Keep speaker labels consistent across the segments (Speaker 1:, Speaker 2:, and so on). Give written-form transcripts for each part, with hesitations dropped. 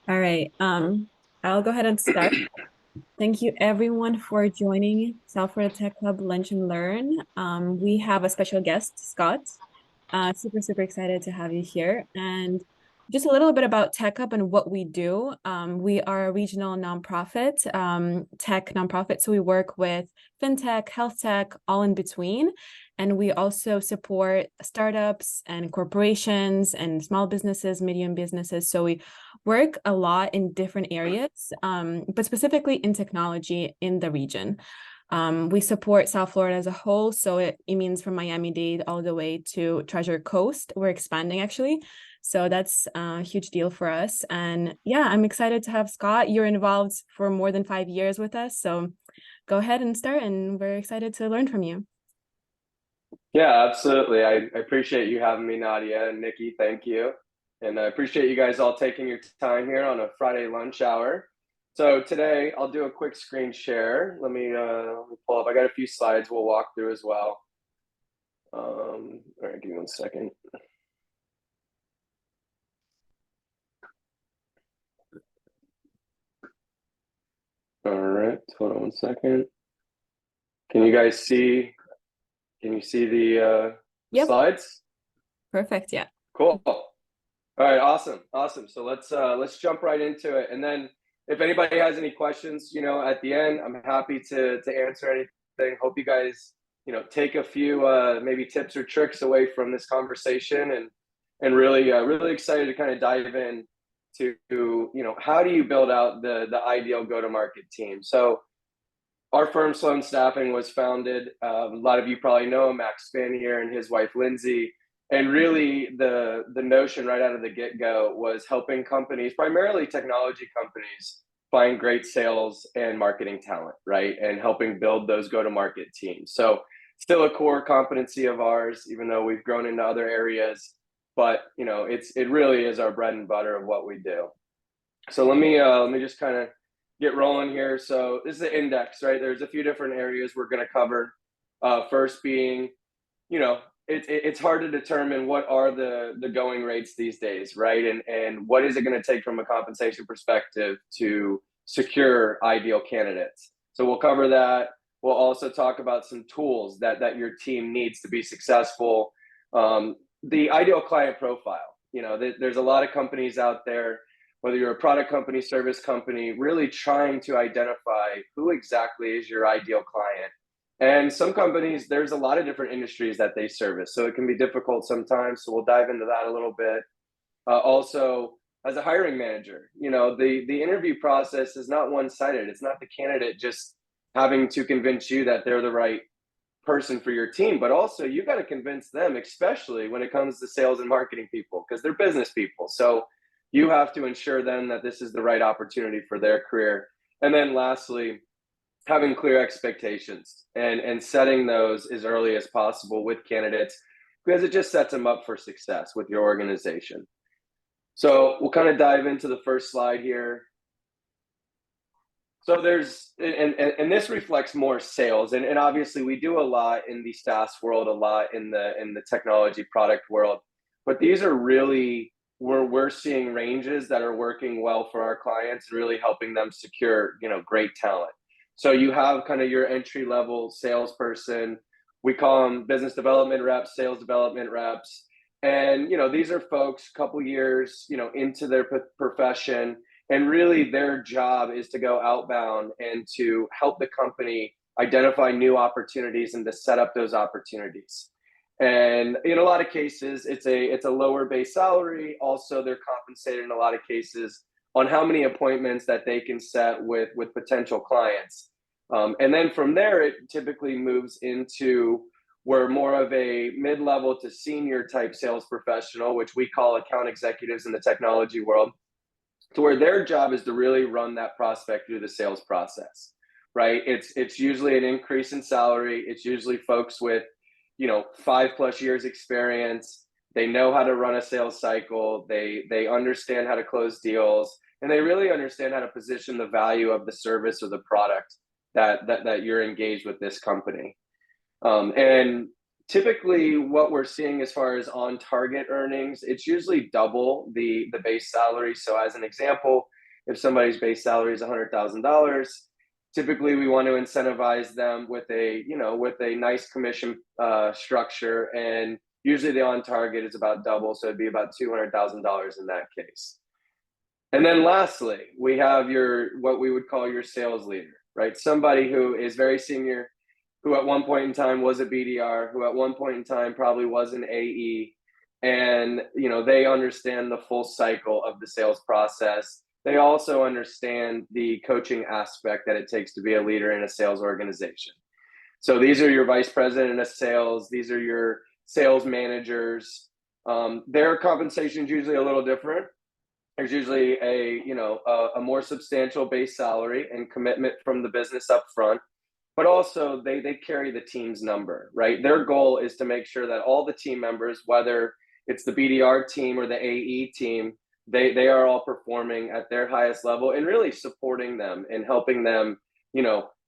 Speaker 1: All right. I'll go ahead and start. Thank you everyone for joining Software Tech Hub Lunch and Learn. We have a special guest, Scott. Super excited to have you here. And just a little bit about Tech Hub and what we do. We are a regional nonprofit, tech nonprofit. So we work with fintech, health tech, all in between. And we also support startups and corporations and small businesses, medium businesses. So we work a lot in different areas, but specifically in technology in the region. We support South Florida as a whole. So it means from Miami-Dade all the way to Treasure Coast. We're expanding actually. So that's a huge deal for us. And yeah, I'm excited to have Scott. You're involved for more than 5 years with us. So go ahead and start, and we're excited to learn from you.
Speaker 2: Yeah, absolutely. I appreciate you having me, Nadia and Nikki. Thank you. And I appreciate you guys all taking your time here on a Friday lunch hour. So today I'll do a quick screen share. Let me pull up. I got a few slides we'll walk through as well. All right, give me 1 second. All right, hold on 1 second. Can you guys see? Can you see the
Speaker 1: Yep.
Speaker 2: slides?
Speaker 1: Perfect. Yeah.
Speaker 2: Cool. All right, awesome. So let's jump right into it. And then if anybody has any questions, at the end, I'm happy to answer anything. Hope you guys, take a few maybe tips or tricks away from this conversation, and really excited to kind of dive in to how do you build out the ideal go-to-market team. So our firm, Sloan Staffing, was founded. A lot of you probably know Max Spanier and his wife Lindsay. And really, the notion right out of the get-go was helping companies, primarily technology companies, find great sales and marketing talent, right? And helping build those go-to-market teams. So still a core competency of ours, even though we've grown into other areas. But it really is our bread and butter of what we do. So let me just kind of get rolling here. So this is the index, right? There's a few different areas we're going to cover. First being, it's hard to determine what are the going rates these days, right? And what is it going to take from a compensation perspective to secure ideal candidates? So we'll cover that. We'll also talk about some tools that your team needs to be successful. The ideal client profile. There's a lot of companies out there, whether you're a product company, service company, really trying to identify who exactly is your ideal client. And some companies, there's a lot of different industries that they service. So it can be difficult sometimes. So we'll dive into that a little bit. Also, as a hiring manager, the interview process is not one-sided. It's not the candidate just having to convince you that they're the right person for your team, but also you got to convince them, especially when it comes to sales and marketing people, because they're business people. So you have to ensure them that this is the right opportunity for their career. And then lastly, having clear expectations and setting those as early as possible with candidates, because it just sets them up for success with your organization. So we'll kind of dive into the first slide here. So there's, and this reflects more sales, and obviously we do a lot in the SaaS world, a lot in the technology product world, but these are really where we're seeing ranges that are working well for our clients and really helping them secure, great talent. So you have kind of your entry level salesperson. We call them business development reps, sales development reps, and these are folks a couple years, into their profession. And really their job is to go outbound and to help the company identify new opportunities and to set up those opportunities. And in a lot of cases, it's a lower base salary. Also, they're compensated in a lot of cases on how many appointments that they can set with potential clients. And then from there, it typically moves into where more of a mid-level to senior type sales professional, which we call account executives in the technology world, to where their job is to really run that prospect through the sales process, right? It's usually an increase in salary. It's usually folks with, 5+ years experience. They know how to run a sales cycle. They understand how to close deals, and they really understand how to position the value of the service or the product that you're engaged with this company. And Typically what we're seeing as far as on target earnings, it's usually double the base salary. So as an example, if somebody's base salary is $100,000, typically we want to incentivize them with a nice commission structure, and usually the on target is about double, so it'd be about $200,000 in that case. And then lastly, we have your what we would call your sales leader, right? Somebody who is very senior, who at one point in time was a BDR, who at one point in time probably was an AE, and they understand the full cycle of the sales process. They also understand the coaching aspect that it takes to be a leader in a sales organization. So these are your vice president of sales. These are your sales managers. Their compensation is usually a little different. There's usually a more substantial base salary and commitment from the business up front, but also they carry the team's number, right? Their goal is to make sure that all the team members, whether it's the BDR team or the AE team, they are all performing at their highest level and really supporting them and helping them,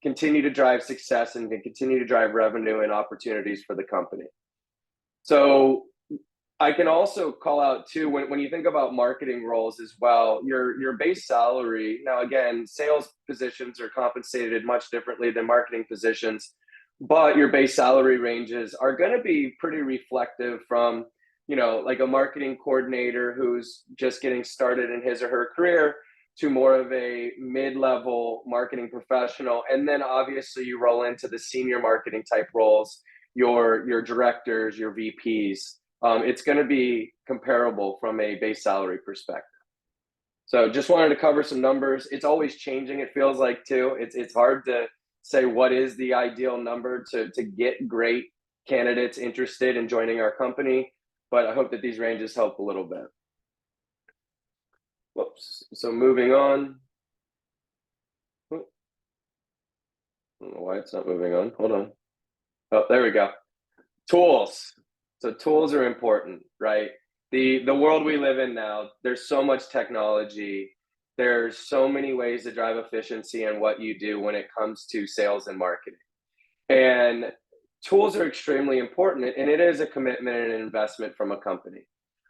Speaker 2: continue to drive success and continue to drive revenue and opportunities for the company. So I can also call out too, when you think about marketing roles as well, your base salary. Now, again, sales positions are compensated much differently than marketing positions, but your base salary ranges are going to be pretty reflective from, like a marketing coordinator who's just getting started in his or her career to more of a mid-level marketing professional. And then obviously you roll into the senior marketing type roles, your directors, your VPs. It's going to be comparable from a base salary perspective. So just wanted to cover some numbers. It's always changing, it feels like, too. It's hard to say what is the ideal number to get great candidates interested in joining our company, but I hope that these ranges help a little bit. Whoops. So moving on. I don't know why it's not moving on. Hold on. Oh, there we go. Tools. So tools are important, right? The world we live in now, there's so much technology. There's so many ways to drive efficiency in what you do when it comes to sales and marketing. And tools are extremely important, and it is a commitment and an investment from a company,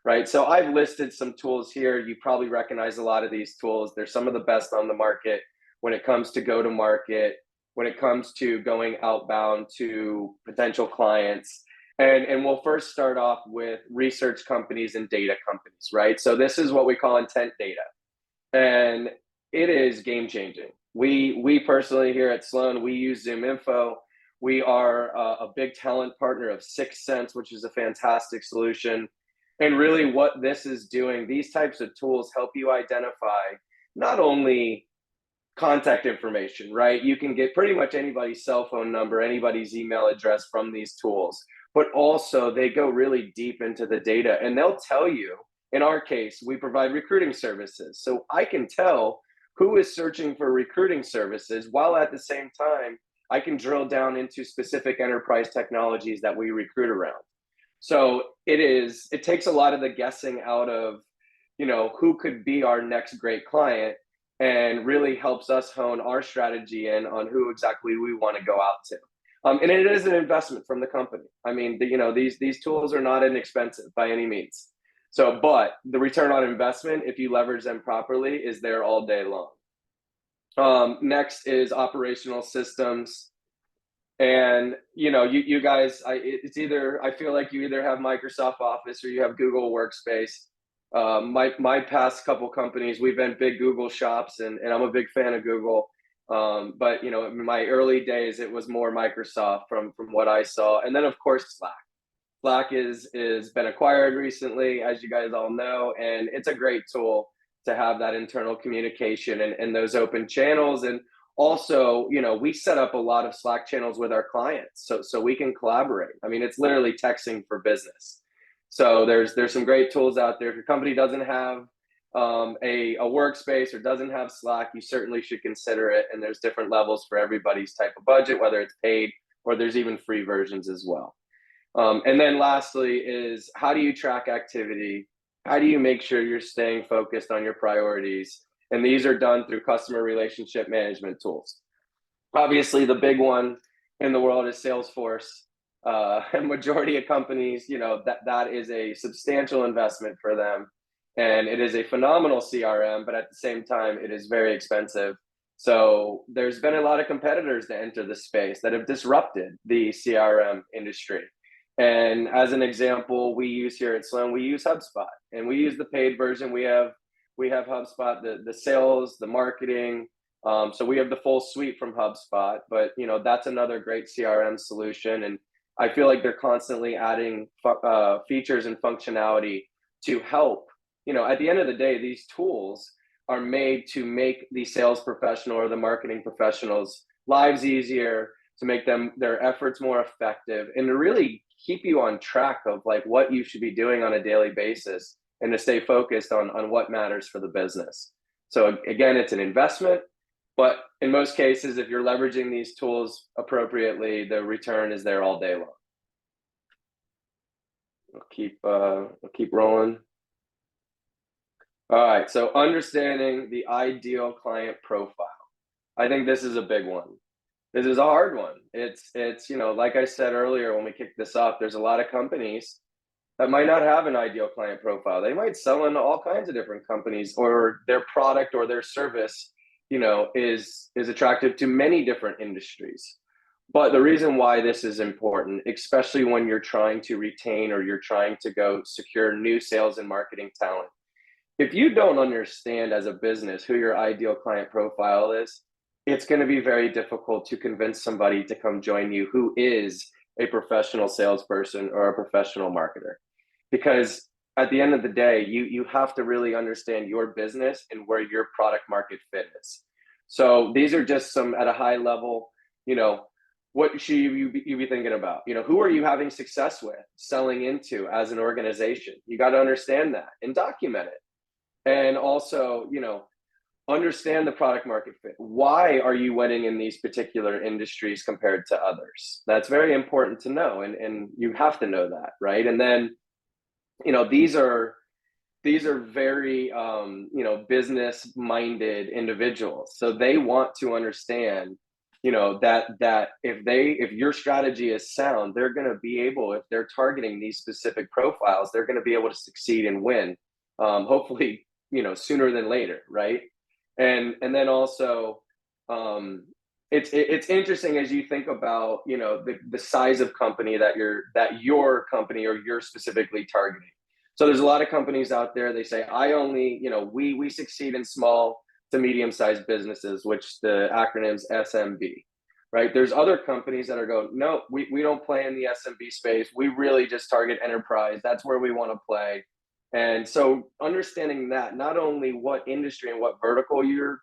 Speaker 2: right? So I've listed some tools here. You probably recognize a lot of these tools. They're some of the best on the market when it comes to go to market, when it comes to going outbound to potential clients. And we'll first start off with research companies and data companies, right? So this is what we call intent data. And it is game changing. We personally here at Sloan, we use ZoomInfo. We are a big talent partner of 6sense, which is a fantastic solution. And really what this is doing, these types of tools help you identify not only contact information, right? You can get pretty much anybody's cell phone number, anybody's email address from these tools, but also they go really deep into the data, and they'll tell you, in our case, we provide recruiting services. So I can tell who is searching for recruiting services, while at the same time, I can drill down into specific enterprise technologies that we recruit around. So it takes a lot of the guessing out of, who could be our next great client, and really helps us hone our strategy in on who exactly we want to go out to. And it is an investment from the company. I mean, these tools are not inexpensive by any means. So, but the return on investment, if you leverage them properly, is there all day long. Next is operational systems. And, you guys, I feel like you either have Microsoft Office or you have Google Workspace. My past couple companies, we've been big Google shops, and I'm a big fan of Google. But in my early days, it was more Microsoft from what I saw. And then of course, Slack. Slack is been acquired recently, as you guys all know, and it's a great tool to have that internal communication and those open channels. And also, we set up a lot of Slack channels with our clients, so we can collaborate. I mean, it's literally texting for business. So there's some great tools out there. If your company doesn't have a workspace or doesn't have Slack, you certainly should consider it. And there's different levels for everybody's type of budget, whether it's paid or there's even free versions as well. And then lastly is, how do you track activity? How do you make sure you're staying focused on your priorities? And these are done through customer relationship management tools. Obviously, the big one in the world is Salesforce. A majority of companies, that is a substantial investment for them, and it is a phenomenal CRM, but at the same time, it is very expensive. So there's been a lot of competitors that enter the space that have disrupted the CRM industry. And as an example, we use here at Sloan, we use HubSpot, and we use the paid version. We have HubSpot, the sales, the marketing. So we have the full suite from HubSpot, but that's another great CRM solution. And I feel like they're constantly adding features and functionality to help. At the end of the day, these tools are made to make the sales professional or the marketing professionals' lives easier, to make their efforts more effective, and to really keep you on track of like what you should be doing on a daily basis, and to stay focused on what matters for the business. So again, it's an investment, but in most cases, if you're leveraging these tools appropriately, the return is there all day long. We'll keep rolling. All right, so understanding the ideal client profile. I think this is a big one. This is a hard one. It's like I said earlier when we kicked this off, there's a lot of companies that might not have an ideal client profile. They might sell into all kinds of different companies, or their product or their service, is attractive to many different industries. But the reason why this is important, especially when you're trying to retain or you're trying to go secure new sales and marketing talent, if you don't understand as a business who your ideal client profile is, it's going to be very difficult to convince somebody to come join you who is a professional salesperson or a professional marketer. Because at the end of the day, you have to really understand your business and where your product market fit is. So these are just some at a high level, what should you be thinking about? Who are you having success with selling into as an organization? You got to understand that and document it. And also, understand the product market fit. Why are you winning in these particular industries compared to others? That's very important to know. And you have to know that, right? And then, these are very, business minded individuals. So they want to understand, that if your strategy is sound, they're going to be able, if they're targeting these specific profiles, they're going to be able to succeed and win. Hopefully, sooner than later, right? And then also, it's interesting as you think about the size of company that your company or you're specifically targeting. So there's a lot of companies out there. They say I only we succeed in small to medium sized businesses, which the acronym's SMB. Right. There's other companies that are going, no, we don't play in the SMB space. We really just target enterprise. That's where we want to play. And so understanding that not only what industry and what vertical you're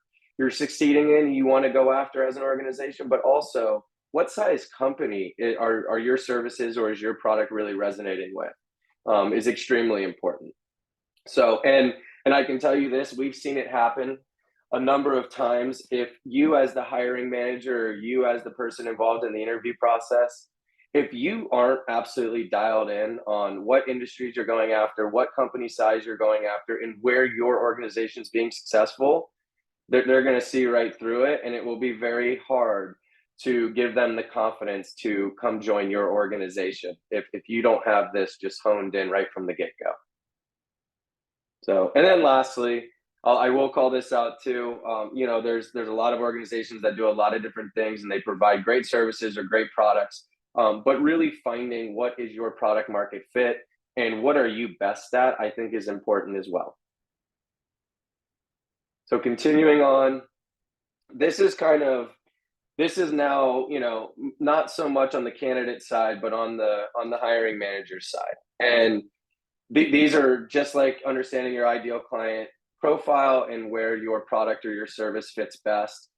Speaker 2: succeeding in, you want to go after as an organization, but also what size company are your services or is your product really resonating with, is extremely important. So, and I can tell you this, we've seen it happen a number of times. If you as the hiring manager, or you as the person involved in the interview process, if you aren't absolutely dialed in on what industries you're going after, what company size you're going after, and where your organization's being successful, they're going to see right through it. And it will be very hard to give them the confidence to come join your organization if you don't have this just honed in right from the get-go. So, and then lastly, I will call this out too. There's a lot of organizations that do a lot of different things and they provide great services or great products. But really finding what is your product market fit and what are you best at, I think is important as well. So continuing on, this is now, not so much on the candidate side, but on the hiring manager side. And these are just like understanding your ideal client profile and where your product or your service fits best.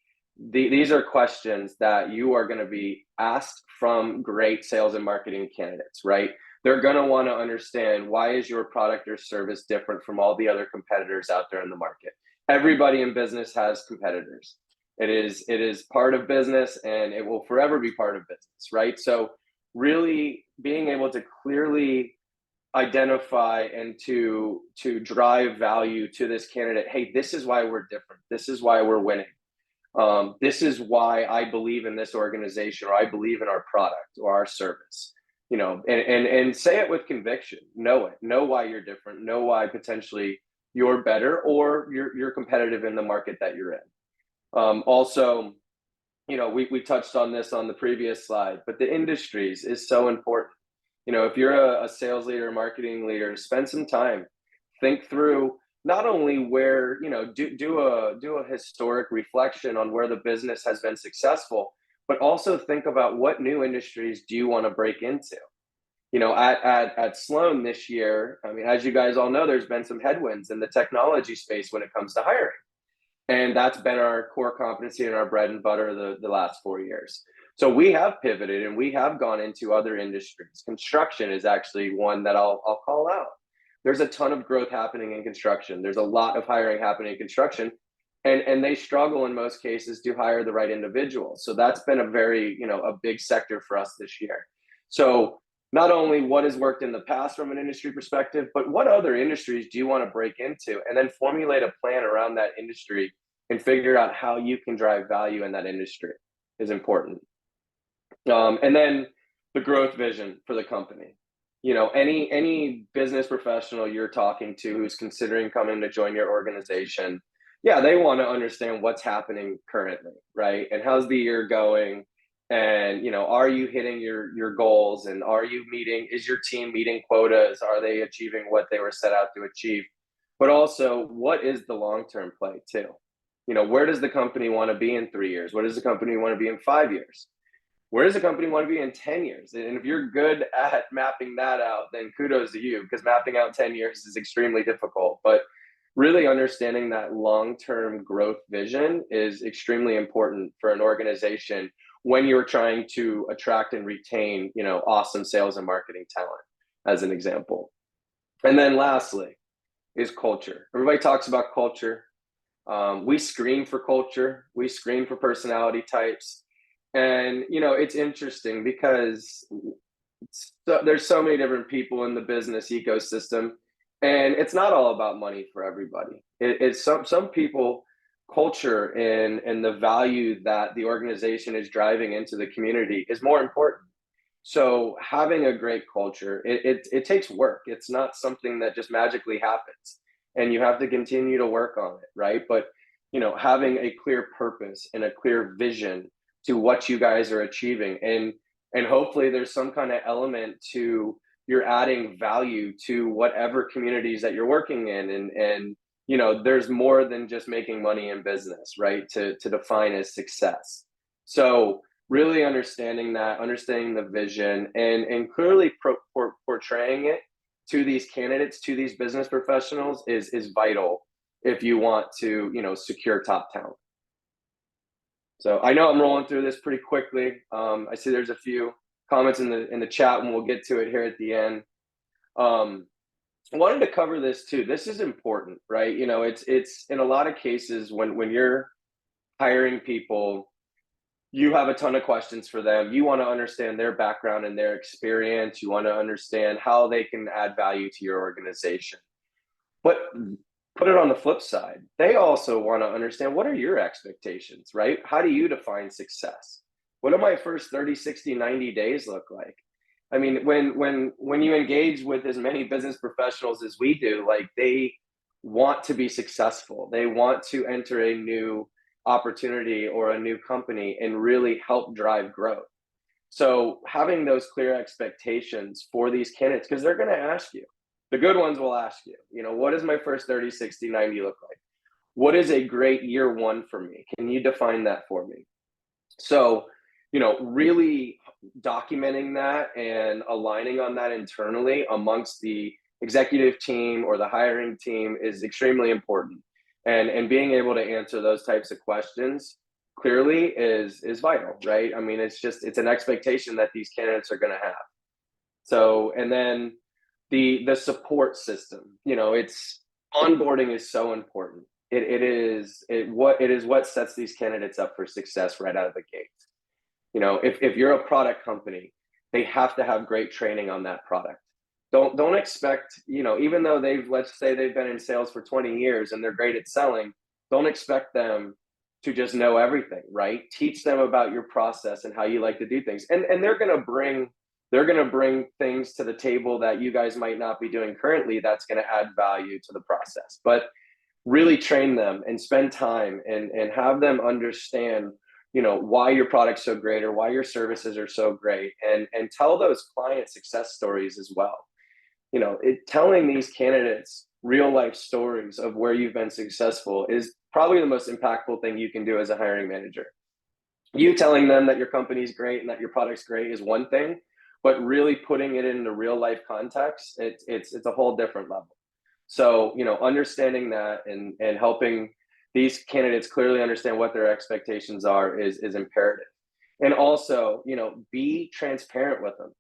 Speaker 2: These are questions that you are going to be asked from great sales and marketing candidates, right? They're going to want to understand, why is your product or service different from all the other competitors out there in the market? Everybody in business has competitors. It is part of business and it will forever be part of business, right? So really being able to clearly identify and to drive value to this candidate. Hey, this is why we're different. This is why we're winning. This is why I believe in this organization, or I believe in our product or our service. and say it with conviction. Know why you're different, know why potentially you're better or you're competitive in the market that you're in. Also, we touched on this on the previous slide, but the industries is so important. If you're a sales leader, marketing leader, spend some time, think through not only where, do a historic reflection on where the business has been successful, but also think about what new industries do you want to break into. At Sloan this year, I mean, as you guys all know, there's been some headwinds in the technology space when it comes to hiring. And that's been our core competency and our bread and butter the last 4 years. So we have pivoted and we have gone into other industries. Construction is actually one that I'll call out. There's a ton of growth happening in construction. There's a lot of hiring happening in construction, and they struggle in most cases to hire the right individuals. So that's been a very, a big sector for us this year. So not only what has worked in the past from an industry perspective, but what other industries do you want to break into? And then formulate a plan around that industry and figure out how you can drive value in that industry is important. And then the growth vision for the company. Any business professional you're talking to who's considering coming to join your organization, yeah, they want to understand what's happening currently, right? And how's the year going? And are you hitting your goals? And is your team meeting quotas? Are they achieving what they were set out to achieve? But also, what is the long-term play too? Where does the company want to be in 3 years? Where does the company want to be in 5 years? Where does the company want to be in 10 years? And if you're good at mapping that out, then kudos to you, because mapping out 10 years is extremely difficult. But really understanding that long-term growth vision is extremely important for an organization when you're trying to attract and retain, awesome sales and marketing talent, as an example. And then lastly is culture. Everybody talks about culture. We screen for culture. We screen for personality types. And, it's interesting because there's so many different people in the business ecosystem, and it's not all about money for everybody. It's some people, culture and the value that the organization is driving into the community is more important. So having a great culture, it takes work. It's not something that just magically happens, and you have to continue to work on it, right? But having a clear purpose and a clear vision to what you guys are achieving, and hopefully there's some kind of element to you're adding value to whatever communities that you're working in, and there's more than just making money in business, right? To define as success. So really understanding the vision, and clearly portraying it to these candidates, to these business professionals is vital if you want to secure top talent. So I know I'm rolling through this pretty quickly. I see there's a few comments in the chat, and we'll get to it here at the end. I wanted to cover this too. This is important, right? It's in a lot of cases when you're hiring people, you have a ton of questions for them. You want to understand their background and their experience. You want to understand how they can add value to your organization. But put it on the flip side, they also want to understand, what are your expectations, right? How do you define success? What do my first 30, 60, 90 days look like? I mean, when you engage with as many business professionals as we do, like, they want to be successful. They want to enter a new opportunity or a new company and really help drive growth. So having those clear expectations for these candidates, because they're going to ask you, the good ones will ask you, what does my first 30, 60, 90 look like? What is a great year one for me? Can you define that for me? So, really documenting that and aligning on that internally amongst the executive team or the hiring team is extremely important. And being able to answer those types of questions clearly is vital, right? I mean, it's an expectation that these candidates are going to have. So, and then the support system, it's onboarding is so important. It is what sets these candidates up for success right out of the gate. If you're a product company, they have to have great training on that product. Don't expect, even though let's say they've been in sales for 20 years and they're great at selling, don't expect them to just know everything, right? Teach them about your process and how you like to do things. And they're going to bring they're going to bring things to the table that you guys might not be doing currently that's going to add value to the process. But really train them and spend time and have them understand, why your product's so great or why your services are so great, and tell those client success stories as well. Telling these candidates real life stories of where you've been successful is probably the most impactful thing you can do as a hiring manager. You telling them that your company's great and that your product's great is one thing, but really putting it into real life context, it's a whole different level. So, understanding that and helping these candidates clearly understand what their expectations are is imperative. And also, be transparent with them.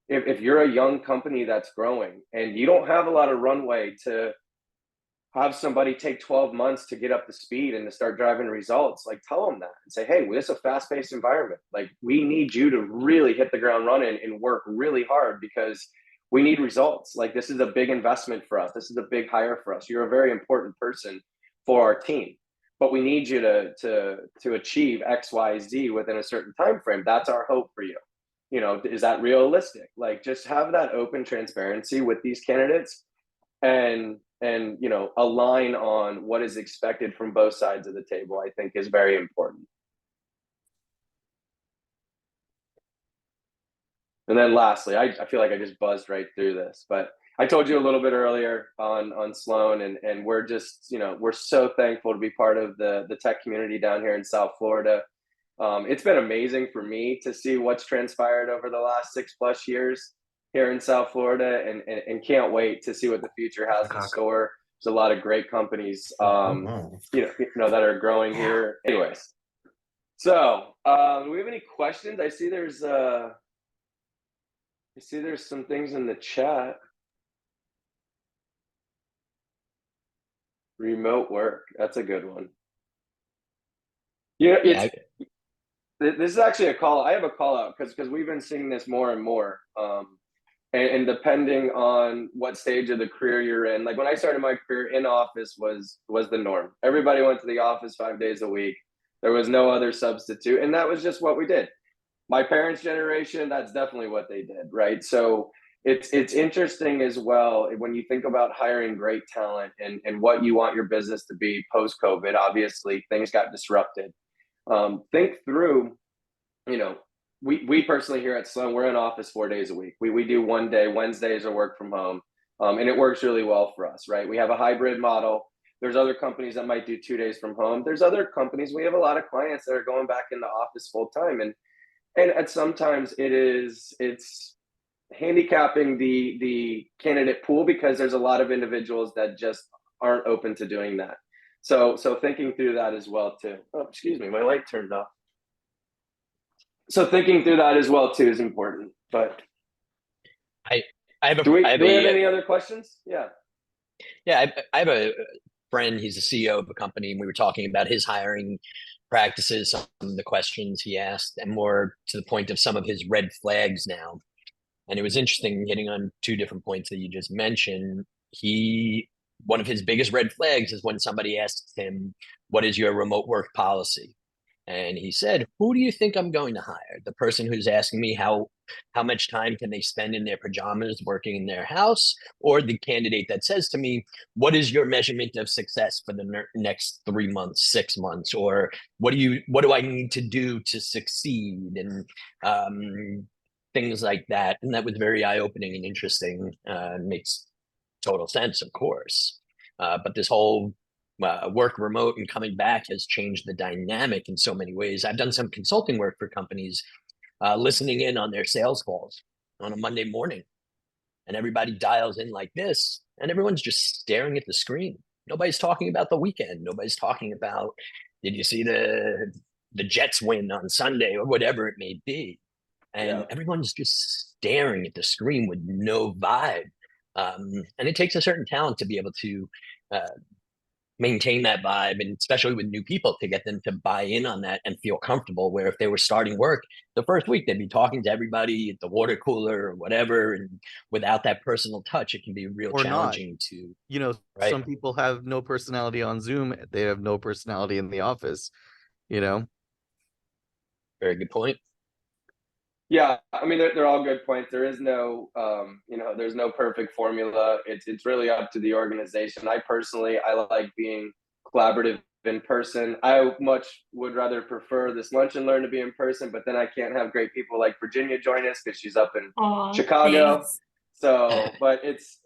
Speaker 2: If you're a young company that's growing and you don't have a lot of runway to have somebody take 12 months to get up to speed and to start driving results, like, tell them that and say, hey, this is a fast-paced environment. Like, we need you to really hit the ground running and work really hard because we need results. Like, this is a big investment for us. This is a big hire for us. You're a very important person for our team, but we need you to achieve X, Y, Z within a certain time frame. That's our hope for you. Is that realistic? Like, just have that open transparency with these candidates and align on what is expected from both sides of the table, I think is very important. And then lastly, I feel like I just buzzed right through this, but I told you a little bit earlier on Sloan, and we're just, we're so thankful to be part of the tech community down here in South Florida. It's been amazing for me to see what's transpired over the last 6+ years here in South Florida, and can't wait to see what the future has in store. There's a lot of great companies, that are growing here. Anyways, so do we have any questions? I see there's some things in the chat. Remote work, that's a good one. This is actually a call. I have a call out because we've been seeing this more and more. And depending on what stage of the career you're in, like when I started my career, in office was the norm. Everybody went to the office 5 days a week. There was no other substitute, and that was just what we did. My parents' generation, that's definitely what they did, right? So it's interesting as well when you think about hiring great talent and what you want your business to be post-COVID. Obviously, things got disrupted. Think through, we personally here at Sloan, we're in office 4 days a week. We do one day, Wednesdays are work from home, and it works really well for us, right? We have a hybrid model. There's other companies that might do 2 days from home. There's other companies, we have a lot of clients that are going back in the office full time. And at sometimes it's handicapping the candidate pool because there's a lot of individuals that just aren't open to doing that. So thinking through that as well too. Oh, excuse me, my light turned off. So thinking through that as well too is important. But do we have any other questions? Yeah.
Speaker 3: Yeah, I have a friend. He's the CEO of a company, and we were talking about his hiring practices, some of the questions he asked, and more to the point of some of his red flags now. And it was interesting hitting on two different points that you just mentioned. One of his biggest red flags is when somebody asks him, "What is your remote work policy?" And he said, "Who do you think I'm going to hire? The person who's asking me how much time can they spend in their pajamas working in their house, or the candidate that says to me, what is your measurement of success for the next 3 months, 6 months, or what do I need to do to succeed?" And things like that. And that was very eye-opening and interesting. Makes total sense, of course. But this whole work remote and coming back has changed the dynamic in so many ways. I've done some consulting work for companies, listening in on their sales calls on a Monday morning, and everybody dials in like this, and everyone's just staring at the screen. Nobody's talking about the weekend. Nobody's talking about, did you see the Jets win on Sunday, or whatever it may be. And everyone's just staring at the screen with no vibe. And it takes a certain talent to be able to maintain that vibe, and especially with new people, to get them to buy in on that and feel comfortable. Where if they were starting work the first week, they'd be talking to everybody at the water cooler or whatever, and without that personal touch, it can be real challenging to, right?
Speaker 4: Some people have no personality on Zoom. They have no personality in the office,
Speaker 3: Very good point.
Speaker 2: Yeah, I mean, they're all good points. There is no, there's no perfect formula. It's really up to the organization. I like being collaborative in person. I much would rather prefer this lunch and learn to be in person, but then I can't have great people like Virginia join us because she's up in
Speaker 1: Aw,
Speaker 2: Chicago.
Speaker 1: thanks.
Speaker 2: So, but it's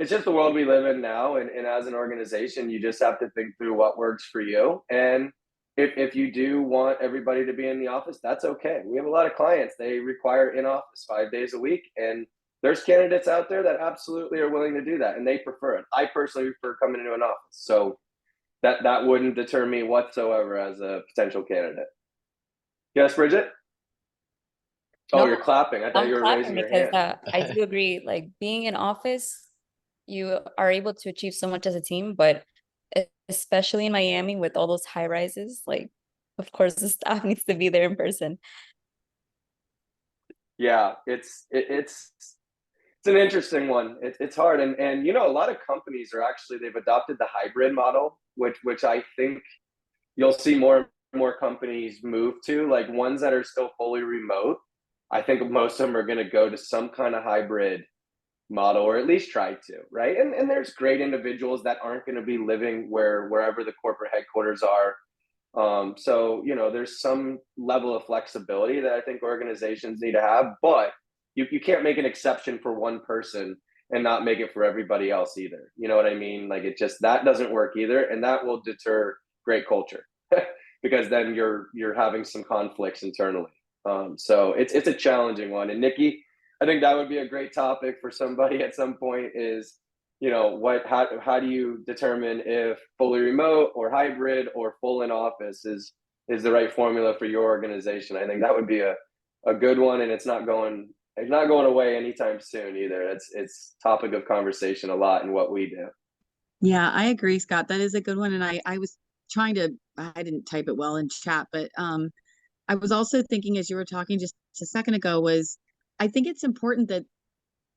Speaker 2: just the world we live in now, and as an organization, you just have to think through what works for you. And if you do want everybody to be in the office, that's okay. We have a lot of clients, they require in office 5 days a week, and there's candidates out there that absolutely are willing to do that, and they prefer it. I personally prefer coming into an office, so that wouldn't deter me whatsoever as a potential candidate. Yes, Bridget? Oh,
Speaker 5: No,
Speaker 2: you're clapping. I thought
Speaker 5: I'm
Speaker 2: you were
Speaker 5: clapping
Speaker 2: raising your
Speaker 5: because
Speaker 2: hand.
Speaker 5: I do agree. Like being in office, you are able to achieve so much as a team, but especially in Miami with all those high rises, like of course the staff needs to be there in person.
Speaker 2: Yeah, it's an interesting one. It's hard, and a lot of companies are actually, they've adopted the hybrid model, which I think you'll see more and more companies move to, like ones that are still fully remote. I think most of them are going to go to some kind of hybrid model, or at least try to, right? And there's great individuals that aren't going to be living wherever the corporate headquarters are. So there's some level of flexibility that I think organizations need to have, but you can't make an exception for one person and not make it for everybody else either. You know what I mean? Like, that doesn't work either, and that will deter great culture because then you're having some conflicts internally. So it's a challenging one. And Nikki, I think that would be a great topic for somebody at some point, is how do you determine if fully remote or hybrid or full in office is the right formula for your organization? I think that would be a good one, and it's not going away anytime soon either. It's topic of conversation a lot in what we do.
Speaker 6: Yeah, I agree, Scott. That is a good one. And I was trying to, I didn't type it well in chat, but I was also thinking as you were talking just a second ago was, I think it's important that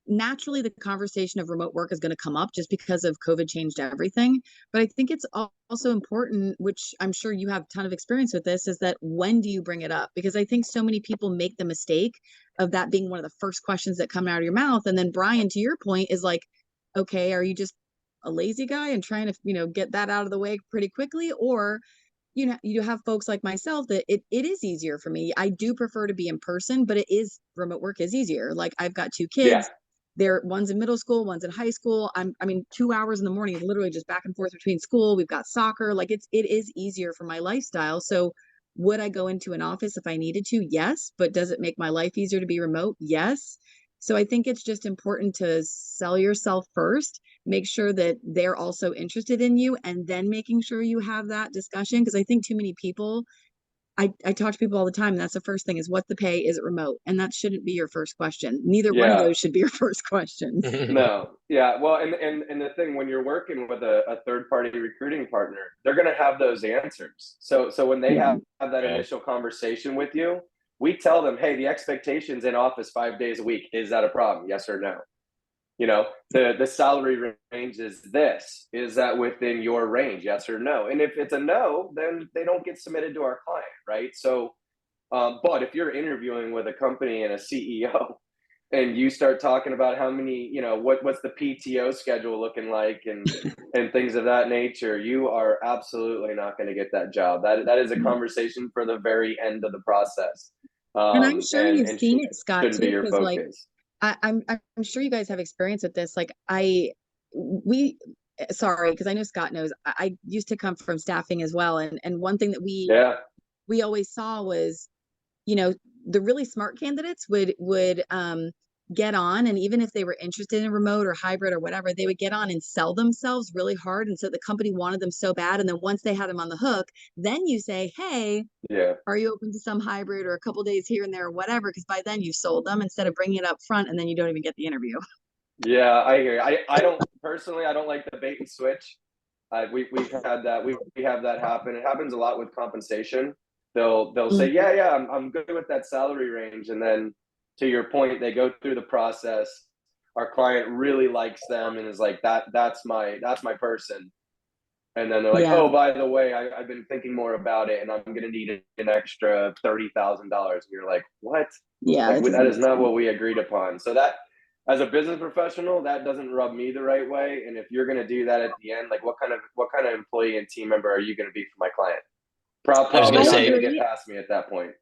Speaker 6: naturally the conversation of remote work is going to come up just because of COVID changed everything. But I think it's also important, which I'm sure you have a ton of experience with this, is that when do you bring it up? Because I think so many people make the mistake of that being one of the first questions that come out of your mouth. And then Brian, to your point, is like, okay, are you just a lazy guy and trying to, get that out of the way pretty quickly? Or you have folks like myself that it is easier for me. I do prefer to be in person, but remote work is easier. Like I've got two
Speaker 2: Yeah.
Speaker 6: kids. One's in middle school, one's in high school. I mean, 2 hours in the morning is literally just back and forth between school. We've got soccer. Like it is easier for my lifestyle. So would I go into an office if I needed to? Yes. But does it make my life easier to be remote? Yes. So I think it's just important to sell yourself first, make sure that they're also interested in you, and then making sure you have that discussion. Because I think too many people, I talk to people all the time, and that's the first thing is, what's the pay? Is it remote? And that shouldn't be your first question. Neither one of
Speaker 2: Yeah.
Speaker 6: those should be your first questions.
Speaker 2: No. Yeah. Well, and the thing, when you're working with a third party recruiting partner, they're going to have those answers. So when they
Speaker 6: Yeah.
Speaker 2: have that
Speaker 3: Right.
Speaker 2: initial conversation with you, we tell them, hey, the expectation's in office 5 days a week. Is that a problem? Yes or no? The salary range is this. Is that within your range? Yes or no? And if it's a no, then they don't get submitted to our client, right? So, but if you're interviewing with a company and a CEO, and you start talking about how many, what's the PTO schedule looking like, and things of that nature, you are absolutely not going to get that job. That is a conversation for the very end of the process.
Speaker 6: And I'm sure you've
Speaker 2: And
Speaker 6: seen it, Scott,
Speaker 2: shouldn't be
Speaker 6: too,
Speaker 2: your
Speaker 6: because
Speaker 2: focus.
Speaker 6: I'm sure you guys have experience with this. Like sorry, because I know Scott knows, I used to come from staffing as well. And one thing that
Speaker 2: Yeah.
Speaker 6: we always saw was, the really smart candidates would get on, and even if they were interested in remote or hybrid or whatever, they would get on and sell themselves really hard, and so the company wanted them so bad. And then once they had them on the hook, then you say, hey,
Speaker 2: Yeah.
Speaker 6: are you open to some hybrid or a couple days here and there or whatever? Because by then you sold them, instead of bringing it up front and then you don't even get the interview.
Speaker 2: Yeah, I hear you. I don't personally, I don't like the bait and switch. We've had that. We have that happen. It happens a lot with compensation. They'll say, yeah, I'm good with that salary range, and then, to your point, they go through the process. Our client really likes them and is like, that's my person. And then they're like,
Speaker 6: Yeah.
Speaker 2: oh, by the way, I've been thinking more about it, and I'm going to need an extra $30,000. And you're like, what?
Speaker 6: Yeah,
Speaker 2: Like,
Speaker 6: that doesn't
Speaker 2: that
Speaker 6: make
Speaker 2: is not
Speaker 6: sense.
Speaker 2: what we agreed upon. So that, as a business professional, that doesn't rub me the right way. And if you're going to do that at the end, like, what kind of employee and team member are you going to be for my client?
Speaker 3: I was
Speaker 2: Probably
Speaker 3: going to
Speaker 2: not
Speaker 3: say,
Speaker 2: going to get
Speaker 6: agree.
Speaker 2: past me at that point.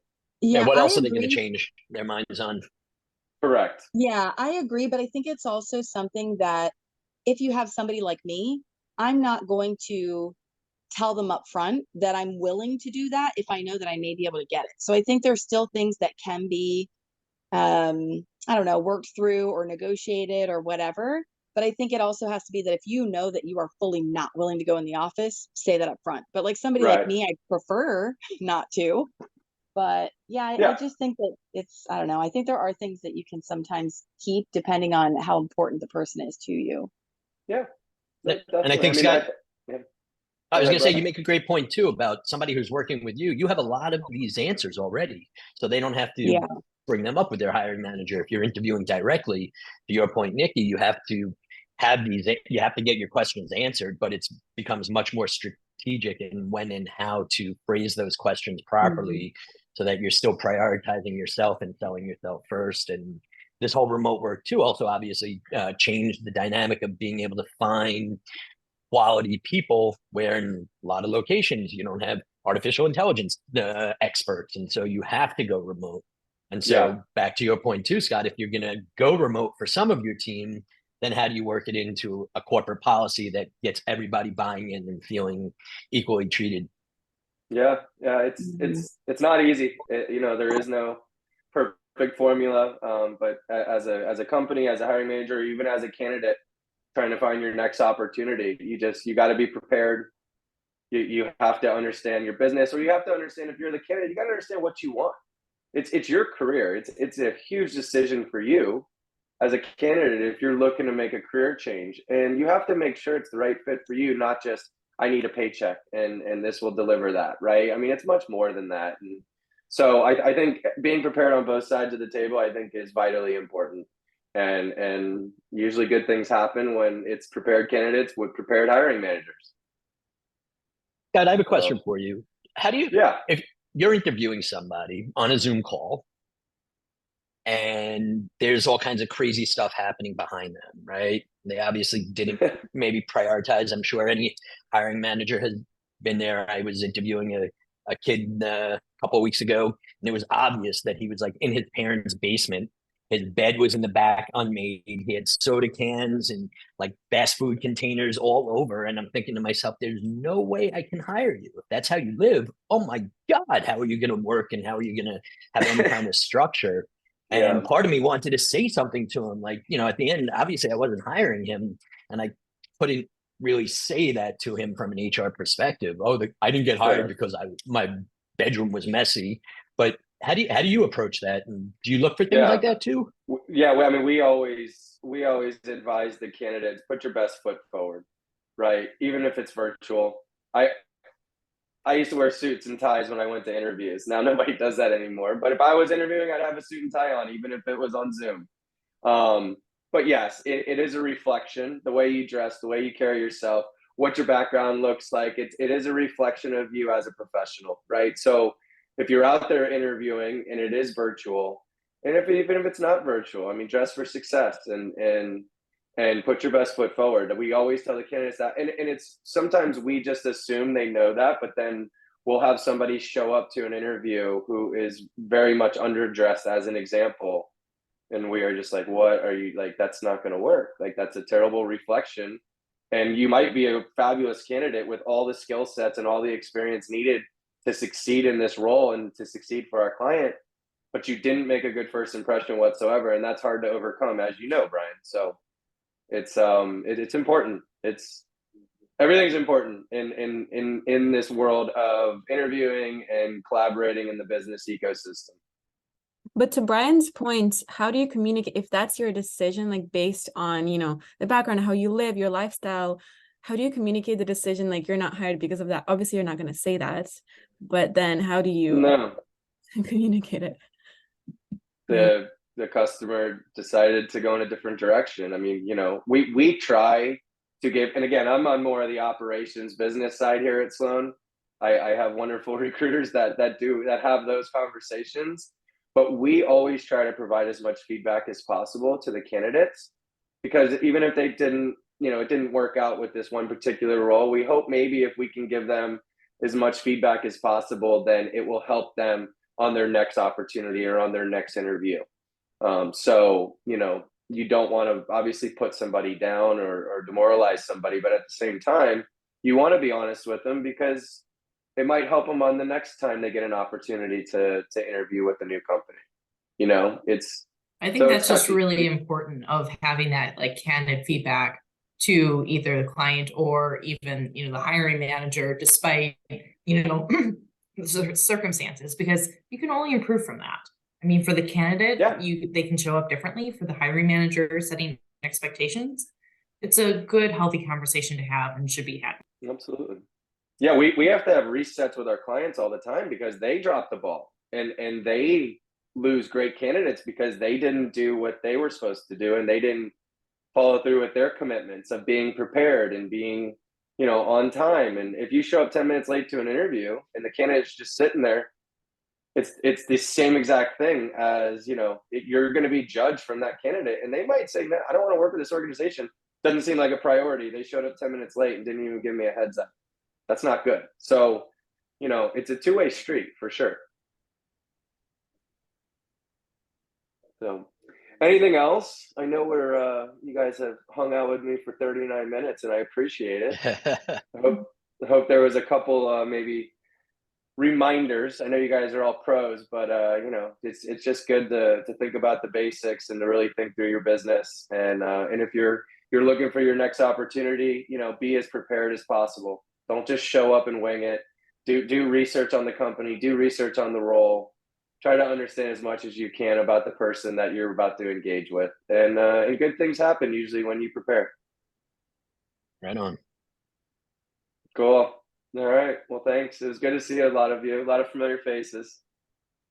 Speaker 3: yeah,
Speaker 6: Yeah,
Speaker 3: what
Speaker 6: I
Speaker 3: else are they going to
Speaker 6: agree.
Speaker 3: change their minds on?
Speaker 2: Correct.
Speaker 6: Yeah, I agree, but I think it's also something that if you have somebody like me, I'm not going to tell them up front that I'm willing to do that if I know that I may be able to get it. So I think there's still things that can be I don't know, worked through or negotiated or whatever. But I think it also has to be that if you know that you are fully not willing to go in the office, say that up front. But like somebody like
Speaker 2: Right.
Speaker 6: me, I prefer not to. But yeah, I
Speaker 2: Yeah.
Speaker 6: just think that I don't know. I think there are things that you can sometimes keep depending on how important the person is to you.
Speaker 2: Yeah.
Speaker 3: And I
Speaker 2: Definitely.
Speaker 3: think,
Speaker 2: I mean,
Speaker 3: Scott,
Speaker 2: yeah.
Speaker 3: I was
Speaker 2: Go
Speaker 3: going to
Speaker 2: ahead,
Speaker 3: say, you
Speaker 2: bro.
Speaker 3: make a great point too about somebody who's working with you. You have a lot of these answers already, so they don't have to
Speaker 6: Yeah.
Speaker 3: bring them up with their hiring manager. If you're interviewing directly, to your point, Nikki, you have to have these. You have to get your questions answered, but it becomes much more strategic in when and how to phrase those questions
Speaker 6: Mhm.
Speaker 3: properly, so that you're still prioritizing yourself and selling yourself first. And this whole remote work too also obviously changed the dynamic of being able to find quality people, where in a lot of locations you don't have artificial intelligence experts, and so you have to go remote. And
Speaker 2: Yeah.
Speaker 3: so back to your point too, Scott, if you're going to go remote for some of your team, then how do you work it into a corporate policy that gets everybody buying in and feeling equally treated?
Speaker 2: Yeah.
Speaker 6: Mhm.
Speaker 2: It's not easy. There is no perfect formula. But as a company, as a hiring manager, or even as a candidate trying to find your next opportunity, you got to be prepared. You have to understand your business, or you have to understand, if you're the candidate, you got to understand what you want. It's your career. It's a huge decision for you as a candidate if you're looking to make a career change, and you have to make sure it's the right fit for you, not just I need a paycheck and this will deliver that, right? I mean, it's much more than that. And so I think being prepared on both sides of the table, I think, is vitally important. And usually good things happen when it's prepared candidates with prepared hiring managers.
Speaker 3: Scott, I have a
Speaker 2: So
Speaker 3: question for you. How do you,
Speaker 2: yeah.
Speaker 3: if you're interviewing somebody on a Zoom call, and there's all kinds of crazy stuff happening behind them, right? They obviously didn't maybe prioritize. I'm sure any hiring manager has been there. I was interviewing a kid a couple of weeks ago, and it was obvious that he was like in his parents' basement. His bed was in the back unmade. He had soda cans and like fast food containers all over. And I'm thinking to myself, there's no way I can hire you. If that's how you live, oh my God, how are you going to work, and how are you going to have any kind of structure?
Speaker 2: Yeah.
Speaker 3: And part of me wanted to say something to him, like, at the end, obviously I wasn't hiring him, and I couldn't really say that to him from an HR perspective. Oh, I didn't get hired
Speaker 2: Sure.
Speaker 3: because my bedroom was messy. But how do you approach that? And do you look for things like
Speaker 2: Yeah.
Speaker 3: that too?
Speaker 2: Yeah. I mean, we always advise the candidates, put your best foot forward, right? Even if it's virtual. I I used to wear suits and ties when I went to interviews. Now nobody does that anymore. But if I was interviewing, I'd have a suit and tie on, even if it was on Zoom. Um, but yes, it is a reflection. The way you dress, the way you carry yourself, what your background looks like. It is a reflection of you as a professional, right? So if you're out there interviewing and it is virtual, and even if it's not virtual, I mean, dress for success and put your best foot forward. We always tell the candidates that, and it's sometimes we just assume they know that, but then we'll have somebody show up to an interview who is very much underdressed, as an example, and we are just like, what are you, like, that's not going to work, like that's a terrible reflection. And you might be a fabulous candidate with all the skill sets and all the experience needed to succeed in this role and to succeed for our client, but you didn't make a good first impression whatsoever, and that's hard to overcome, as you know, Brian. So it's important. It's Everything's important in this world of interviewing and collaborating in the business ecosystem.
Speaker 1: But to Brian's point, how do you communicate if that's your decision, like based on, the background, how you live, your lifestyle? How do you communicate the decision, like you're not hired because of that? Obviously, you're not going to say that, but then how do you
Speaker 2: No,
Speaker 1: communicate it?
Speaker 2: the customer decided to go in a different direction. I mean, we try give, and again, I'm on more of the operations business side here at Sloan. I have wonderful recruiters that have those conversations, but we always try to provide as much feedback as possible to the candidates, because even if they didn't, it didn't work out with this one particular role, we hope maybe if we can give them as much feedback as possible, then it will help them on their next opportunity or on their next interview. So, you don't want to obviously put somebody down or demoralize somebody, but at the same time, you want to be honest with them, because it might help them on the next time they get an opportunity to interview with a new company.
Speaker 7: I think
Speaker 2: so
Speaker 7: that's just
Speaker 2: touchy.
Speaker 7: really important, of having that like candid feedback to either the client or even, the hiring manager, despite, circumstances, because you can only improve from that. I mean, for the candidate,
Speaker 2: Yeah.
Speaker 7: they can show up differently. For the hiring manager, setting expectations, it's a good, healthy conversation to have and should be had.
Speaker 2: Absolutely. Yeah, we have to have resets with our clients all the time, because they drop the ball and they lose great candidates because they didn't do what they were supposed to do, and they didn't follow through with their commitments of being prepared and being, on time. And if you show up 10 minutes late to an interview and the candidate's just sitting there, it's the same exact thing as, you're going to be judged from that candidate, and they might say, man, I don't want to work with this organization. Doesn't seem like a priority. They showed up 10 minutes late and didn't even give me a heads up. That's not good. So, it's a two-way street for sure. So, anything else? I know you guys have hung out with me for 39 minutes, and I appreciate it. I hope there was a couple maybe reminders. I know you guys are all pros, but it's just good to think about the basics and to really think through your business. And if you're looking for your next opportunity, be as prepared as possible. Don't just show up and wing it. Do research on the company, do research on the role. Try to understand as much as you can about the person that you're about to engage with. And good things happen usually when you prepare.
Speaker 3: Right on.
Speaker 2: Cool. All right. Well, thanks. It was good to see a lot of you, a lot of familiar faces.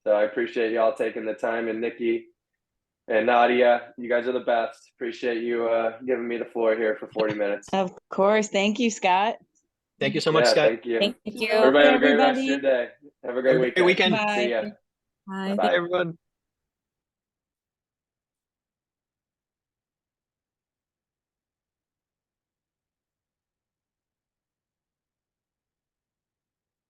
Speaker 2: So I appreciate y'all taking the time. And Nikki and Nadia, you guys are the best. Appreciate you giving me the floor here for 40 minutes.
Speaker 6: Of course. Thank you, Scott.
Speaker 3: Thank you so much,
Speaker 2: Yeah,
Speaker 3: Scott.
Speaker 2: thank you.
Speaker 5: Thank you.
Speaker 2: Everybody have a great rest of
Speaker 6: everybody.
Speaker 2: your day. Have a great
Speaker 3: Have a great
Speaker 2: weekend.
Speaker 3: weekend.
Speaker 2: See ya.
Speaker 1: Bye.
Speaker 2: Bye.
Speaker 4: Everyone.